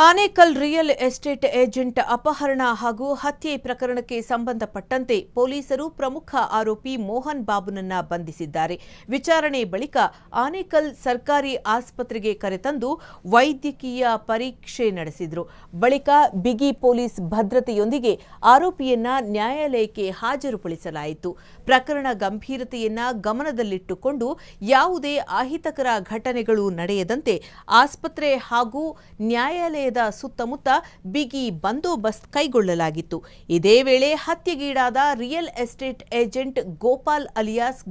Anekal real estate agent ಅಪಹರಣ ಹಾಗೂ ಹತ್ಯೆ ಪ್ರಕರಣಕ್ಕೆ ಸಂಬಂಧಪಟ್ಟಂತೆ ಪೊಲೀಸರು ಪ್ರಮುಖ ಆರೋಪಿ ಮೋಹನ್ ಬಾಬುನನ್ನ ಬಂಧಿಸಿದ್ದಾರೆ. ವಿಚಾರಣೆ ಬಳಿಕ ಆನೇಕಲ್ ಸರ್ಕಾರಿ ಆಸ್ಪತ್ರೆಗೆ ಕರೆತಂದು ವೈದ್ಯಕೀಯ ಪರೀಕ್ಷೆ ನಡೆಸಿದರು. ಬಳಿಕ ಬಿಗಿ ಪೊಲೀಸ್ ಭದ್ರತೆಯೊಂದಿಗೆ ಆರೋಪಿಯನ್ನ ನ್ಯಾಯಾಲಯಕ್ಕೆ ಹಾಜರುಪಡಿಸಲಾಯಿತು. ಪ್ರಕರಣ ಗಂಭೀರತೆಯನ್ನ ಗಮನದಲ್ಲಿಟ್ಟುಕೊಂಡು ಯಾವುದೇ ಅಹಿತಕರ ಘಟನೆಗಳು ನಡೆಯದಂತೆ ಆಸ್ಪತ್ರೆ ಹಾಗೂ ನ್ಯಾಯಾಲಯದ ಸುತ್ತಮುತ್ತ ಬಿಗಿ ಬಂದೋಬಸ್ತ್ ಕೈಗೊಳ್ಳಲಾಗಿತ್ತು. ಇದೇ ವೇಳೆ ಹತ್ಯೆಗೀಡಾದ real estate agent Gopal alias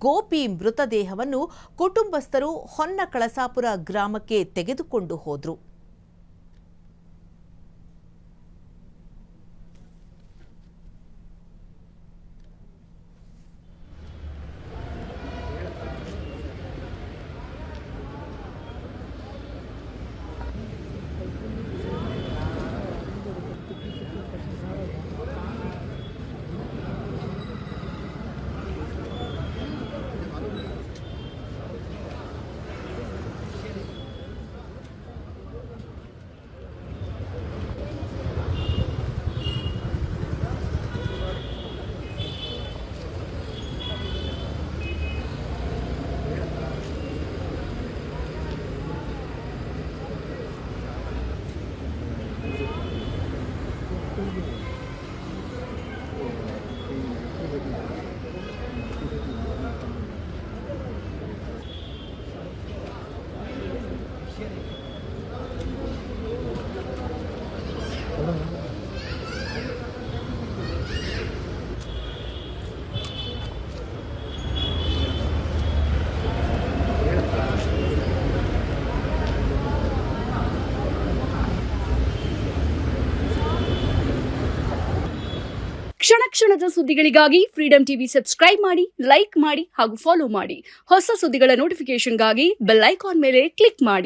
Gopi ಮೃತದೇಹವನ್ನು ಕುಟುಂಬಸ್ಥರು ಹೊನ್ನಕಳಸಾಪುರ ಗ್ರಾಮಕ್ಕೆ ತೆಗೆದುಕೊಂಡು ಹೋದರು. ಕ್ಷಣ ಕ್ಷಣದ ಸುದ್ದಿಗಳಿಗಾಗಿ ಫ್ರೀಡಂ ಟಿವಿ ಸಬ್ಸ್ಕ್ರೈಬ್ ಮಾಡಿ, ಲೈಕ್ ಮಾಡಿ ಹಾಗೂ ಫಾಲೋ ಮಾಡಿ. ಹೊಸ ಸುದ್ದಿಗಳ ನೋಟಿಫಿಕೇಶನ್ಗಾಗಿ ಬೆಲ್ ಐಕಾನ್ ಮೇಲೆ ಕ್ಲಿಕ್ ಮಾಡಿ.